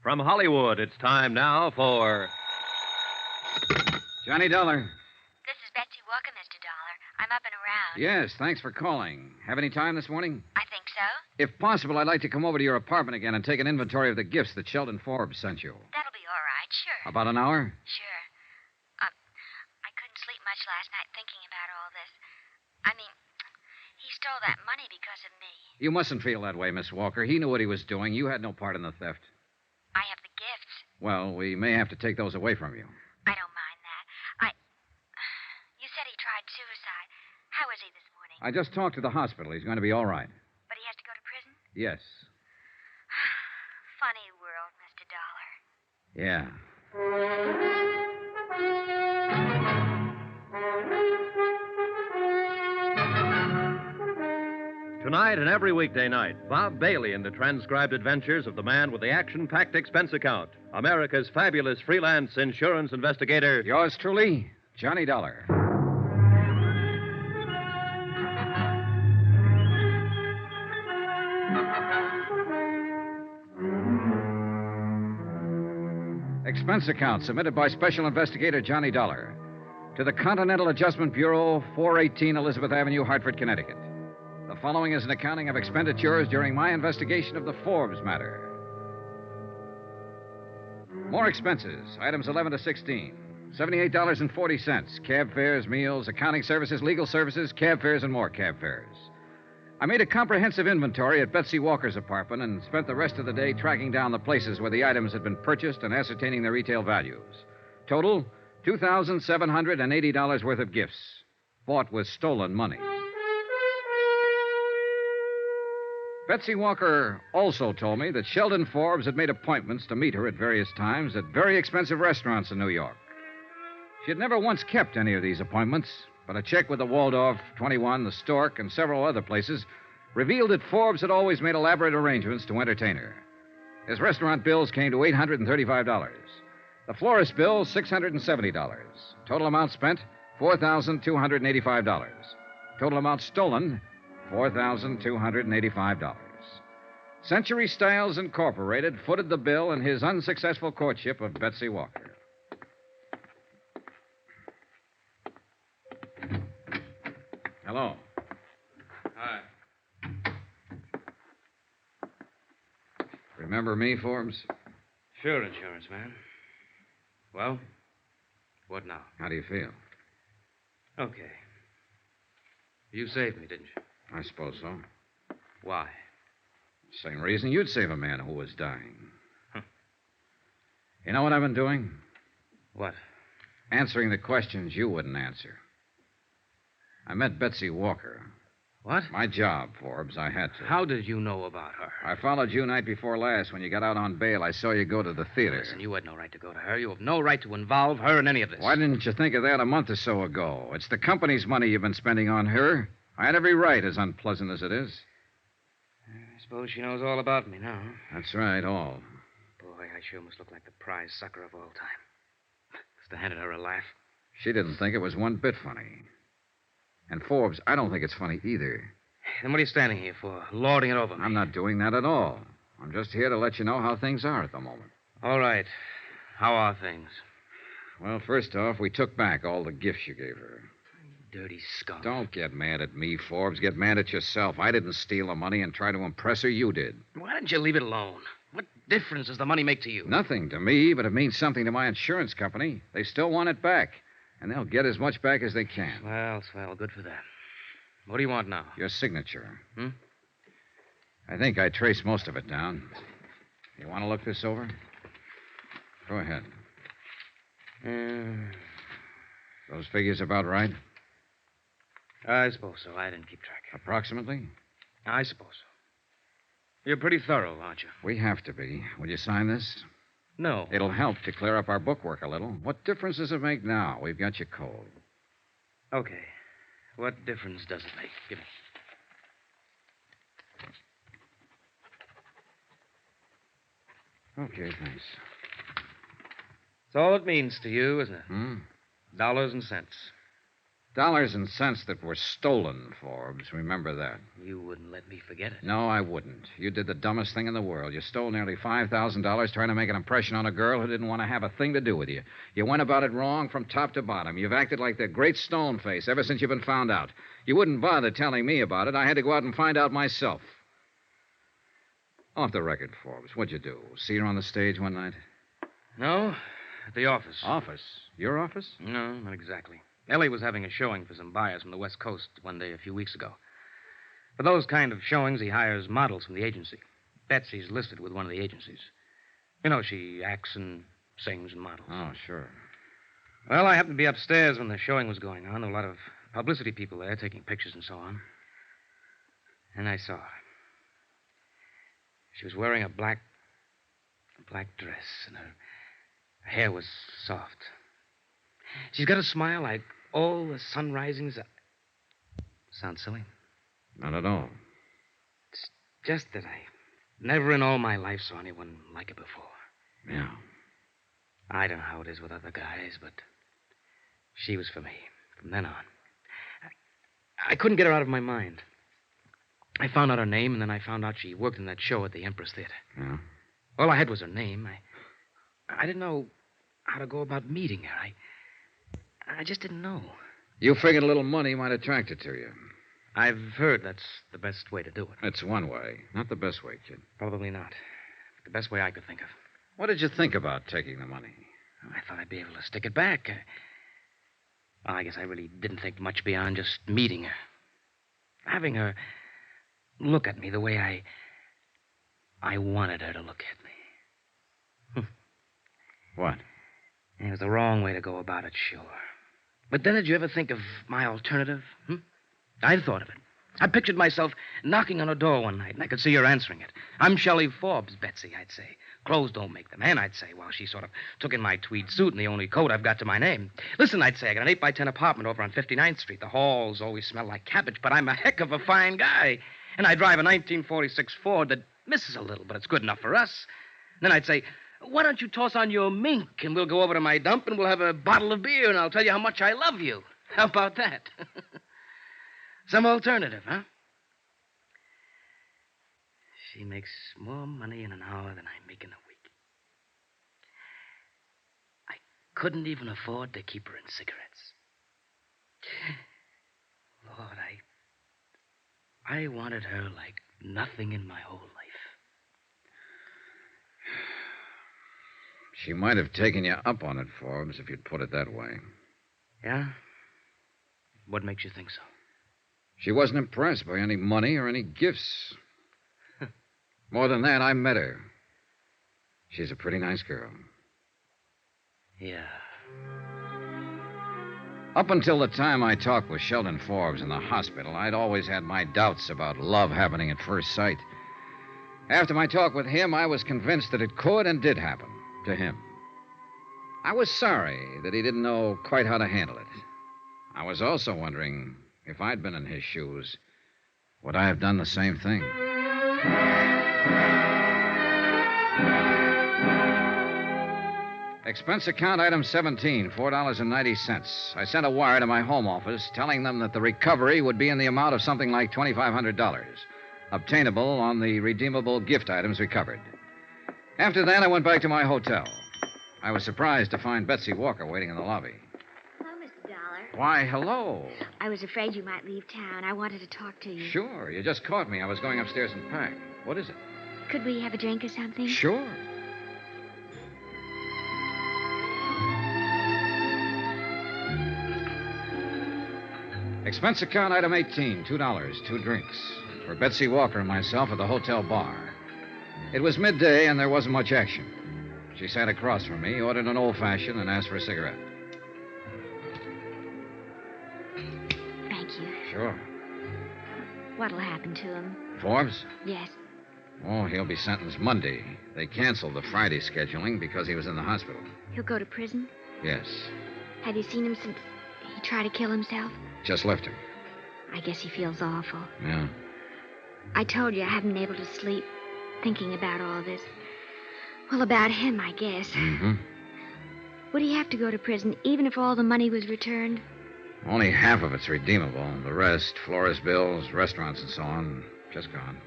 From Hollywood, it's time now for... Johnny Dollar. This is Betsy Walker, Mr. Dollar. I'm up and around. Yes, thanks for calling. Have any time this morning? I think so. If possible, I'd like to come over to your apartment again and take an inventory of the gifts that Sheldon Forbes sent you. That'll be all right, sure. About an hour? Sure. I couldn't sleep much last night thinking about all this. I mean, he stole that money because of me. You mustn't feel that way, Miss Walker. He knew what he was doing. You had no part in the theft. I have the gifts. Well, we may have to take those away from you. I don't mind that. You said he tried suicide. How is he this morning? I just talked to the hospital. He's going to be all right. But he has to go to prison? Yes. Funny world, Mr. Dollar. Yeah. Tonight and every weekday night, Bob Bailey in the transcribed adventures of the man with the action-packed expense account, America's fabulous freelance insurance investigator. Yours truly, Johnny Dollar. Expense account submitted by Special Investigator Johnny Dollar to the Continental Adjustment Bureau, 418 Elizabeth Avenue, Hartford, Connecticut. The following is an accounting of expenditures during my investigation of the Forbes matter. More expenses, items 11 to 16. $78.40. Cab fares, meals, accounting services, legal services, cab fares, and more cab fares. I made a comprehensive inventory at Betsy Walker's apartment and spent the rest of the day tracking down the places where the items had been purchased and ascertaining their retail values. Total, $2,780 worth of gifts, bought with stolen money. Betsy Walker also told me that Sheldon Forbes had made appointments to meet her at various times at very expensive restaurants in New York. She had never once kept any of these appointments, but a check with the Waldorf, 21, the Stork, and several other places revealed that Forbes had always made elaborate arrangements to entertain her. His restaurant bills came to $835. The florist bill, $670. Total amount spent, $4,285. Total amount stolen, $4,285. Century Styles Incorporated footed the bill in his unsuccessful courtship of Betsy Walker. Hello. Hi. Remember me, Forbes? Sure, insurance man. Well, what now? How do you feel? Okay. You saved me, didn't you? I suppose so. Why? Same reason you'd save a man who was dying. Huh. You know what I've been doing? What? Answering the questions you wouldn't answer. I met Betsy Walker. What? My job, Forbes. I had to. How did you know about her? I followed you night before last. When you got out on bail, I saw you go to the theater. Listen, you had no right to go to her. You have no right to involve her in any of this. Why didn't you think of that a month or so ago? It's the company's money you've been spending on her. I had every right, as unpleasant as it is. I suppose she knows all about me now. That's right, all. Boy, I sure must look like the prize sucker of all time. Must have handed her a laugh. She didn't think it was one bit funny. And Forbes, I don't think it's funny either. Then what are you standing here for? Lording it over me? I'm not doing that at all. I'm just here to let you know how things are at the moment. All right. How are things? Well, first off, we took back all the gifts you gave her. Dirty skunk. Don't get mad at me, Forbes. Get mad at yourself. I didn't steal the money and try to impress her. You did. Why didn't you leave it alone? What difference does the money make to you? Nothing to me, but it means something to my insurance company. They still want it back, and they'll get as much back as they can. Well, swell. Good for them. What do you want now? Your signature. Hmm? I think I traced most of it down. You want to look this over? Go ahead. Those figures about right? I suppose so. I didn't keep track. Approximately? I suppose so. You're pretty thorough, aren't you? We have to be. Will you sign this? No. It'll help to clear up our bookwork a little. What difference does it make now? We've got you cold. Okay. What difference does it make? Give me. Okay, thanks. That's all it means to you, isn't it? Hmm? Dollars and cents. Dollars and cents that were stolen, Forbes. Remember that. You wouldn't let me forget it. No, I wouldn't. You did the dumbest thing in the world. You stole nearly $5,000 trying to make an impression on a girl who didn't want to have a thing to do with you. You went about it wrong from top to bottom. You've acted like the great stone face ever since you've been found out. You wouldn't bother telling me about it. I had to go out and find out myself. Off the record, Forbes. What'd you do? See her on the stage one night? No, at the office. Office? Your office? No, not exactly. Ellie was having a showing for some buyers from the West Coast one day a few weeks ago. For those kind of showings, he hires models from the agency. Betsy's listed with one of the agencies. You know, she acts and sings and models. Oh, sure. Well, I happened to be upstairs when the showing was going on. There were a lot of publicity people there taking pictures and so on. And I saw her. She was wearing a black dress, and her hair was soft. She's got a smile like all the sun risings. Sounds silly? Not at all. It's just that I never in all my life saw anyone like her before. Yeah. I don't know how it is with other guys, but she was for me from then on. I couldn't get her out of my mind. I found out her name, and then I found out she worked in that show at the Empress Theater. Yeah? All I had was her name. I didn't know how to go about meeting her. I just didn't know. You figured a little money might attract her to you. I've heard that's the best way to do it. It's one way. Not the best way, kid. Probably not. The best way I could think of. What did you think about taking the money? I thought I'd be able to stick it back. Well, I guess I really didn't think much beyond just meeting her. Having her look at me the way I wanted her to look at me. What? It was the wrong way to go about it, sure. But then did you ever think of my alternative? I thought of it. I pictured myself knocking on her door one night, and I could see her answering it. "I'm Shelley Forbes, Betsy," I'd say. "Clothes don't make the man," I'd say, while she sort of took in my tweed suit and the only coat I've got to my name. "Listen," I'd say, "I got an 8x10 apartment over on 59th Street. The halls always smell like cabbage, but I'm a heck of a fine guy. And I drive a 1946 Ford that misses a little, but it's good enough for us." And then I'd say, "Why don't you toss on your mink, and we'll go over to my dump, and we'll have a bottle of beer, and I'll tell you how much I love you. How about that?" Some alternative, huh? She makes more money in an hour than I make in a week. I couldn't even afford to keep her in cigarettes. Lord, I wanted her like nothing in my whole life. She might have taken you up on it, Forbes, if you'd put it that way. Yeah? What makes you think so? She wasn't impressed by any money or any gifts. More than that, I met her. She's a pretty nice girl. Yeah. Up until the time I talked with Sheldon Forbes in the hospital, I'd always had my doubts about love happening at first sight. After my talk with him, I was convinced that it could and did happen to him. I was sorry that he didn't know quite how to handle it. I was also wondering, if I'd been in his shoes, would I have done the same thing? Expense account item 17, $4.90. I sent a wire to my home office telling them that the recovery would be in the amount of something like $2,500, obtainable on the redeemable gift items recovered. After that, I went back to my hotel. I was surprised to find Betsy Walker waiting in the lobby. Hello, Mr. Dollar. Why, hello. I was afraid you might leave town. I wanted to talk to you. Sure, you just caught me. I was going upstairs and pack. What is it? Could we have a drink or something? Sure. Expense account item 18, $2, 2 drinks. For Betsy Walker and myself at the hotel bar. It was midday, and there wasn't much action. She sat across from me, ordered an old-fashioned, and asked for a cigarette. Thank you. Sure. What'll happen to him? Forbes? Yes. Oh, he'll be sentenced Monday. They canceled the Friday scheduling because he was in the hospital. He'll go to prison? Yes. Have you seen him since he tried to kill himself? Just left him. I guess he feels awful. Yeah. I told you I haven't been able to sleep thinking about all this. Well, about him, I guess. Mm-hmm. Would he have to go to prison even if all the money was returned? Only half of it's redeemable. The rest, florist bills, restaurants, and so on, just gone.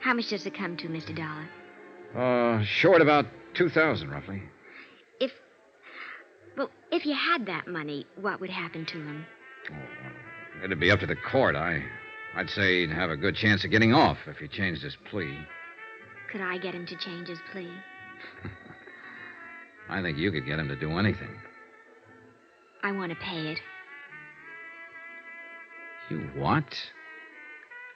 How much does it come to, Mr. Dollar? Short about $2,000, roughly. If you had that money, what would happen to him? Oh, it'd be up to the court. I'd say he'd have a good chance of getting off if he changed his plea. Could I get him to change his plea? I think you could get him to do anything. I want to pay it. You what?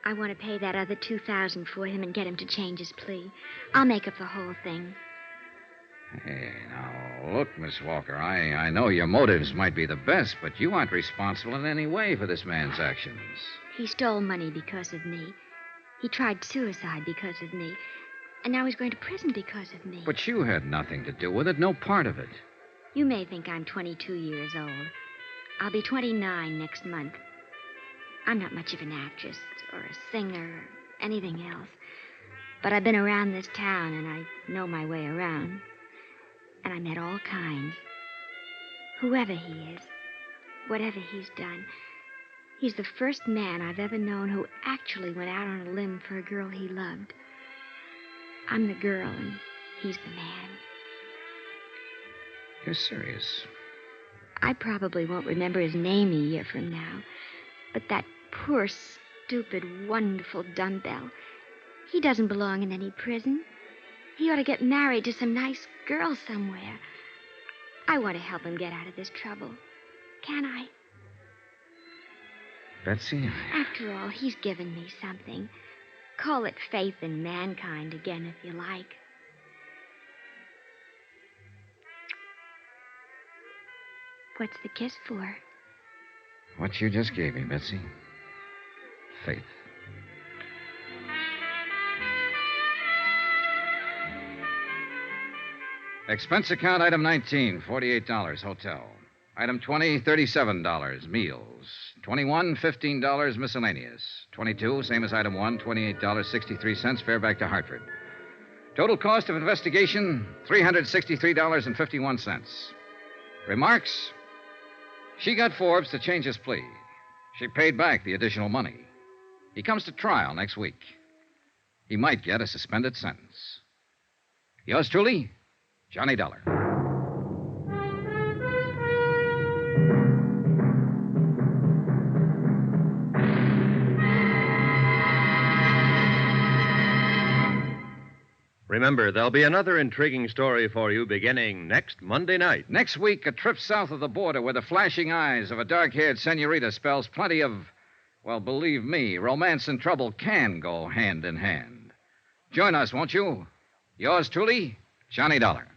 I want to pay that other $2,000 for him and get him to change his plea. I'll make up the whole thing. Hey, now, look, Miss Walker, I know your motives might be the best, but you aren't responsible in any way for this man's actions. He stole money because of me. He tried suicide because of me. And now he's going to prison because of me. But you had nothing to do with it, no part of it. You may think I'm 22 years old. I'll be 29 next month. I'm not much of an actress or a singer or anything else. But I've been around this town and I know my way around. And I met all kinds. Whoever he is, whatever he's done, he's the first man I've ever known who actually went out on a limb for a girl he loved. I'm the girl and he's the man. You're serious? I probably won't remember his name a year from now. But that poor, stupid, wonderful dumbbell, he doesn't belong in any prison. He ought to get married to some nice girl somewhere. I want to help him get out of this trouble. Can I? Betsy? After all, he's given me something. Call it faith in mankind again, if you like. What's the kiss for? What you just gave me, Betsy. Faith. Expense account item 19, $48, hotel. Item 20, $37, meals. 21, $15, miscellaneous. 22, same as item 1, $28.63, fare back to Hartford. Total cost of investigation, $363.51. Remarks? She got Forbes to change his plea. She paid back the additional money. He comes to trial next week. He might get a suspended sentence. Yours truly, Johnny Dollar. Remember, there'll be another intriguing story for you beginning next Monday night. Next week, a trip south of the border where the flashing eyes of a dark-haired senorita spells plenty of, well, believe me, romance and trouble can go hand in hand. Join us, won't you? Yours truly, Johnny Dollar.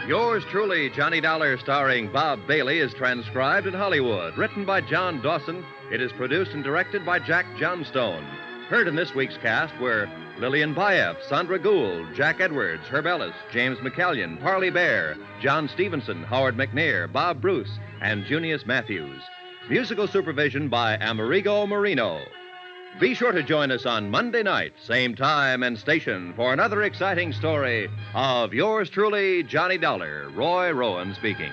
Yours truly, Johnny Dollar, starring Bob Bailey, is transcribed in Hollywood. Written by John Dawson, it is produced and directed by Jack Johnstone. Heard in this week's cast were Lillian Baeff, Sandra Gould, Jack Edwards, Herb Ellis, James McCallion, Parley Bear, John Stevenson, Howard McNair, Bob Bruce, and Junius Matthews. Musical supervision by Amerigo Marino. Be sure to join us on Monday night, same time and station, for another exciting story of yours truly, Johnny Dollar. Roy Rowan speaking.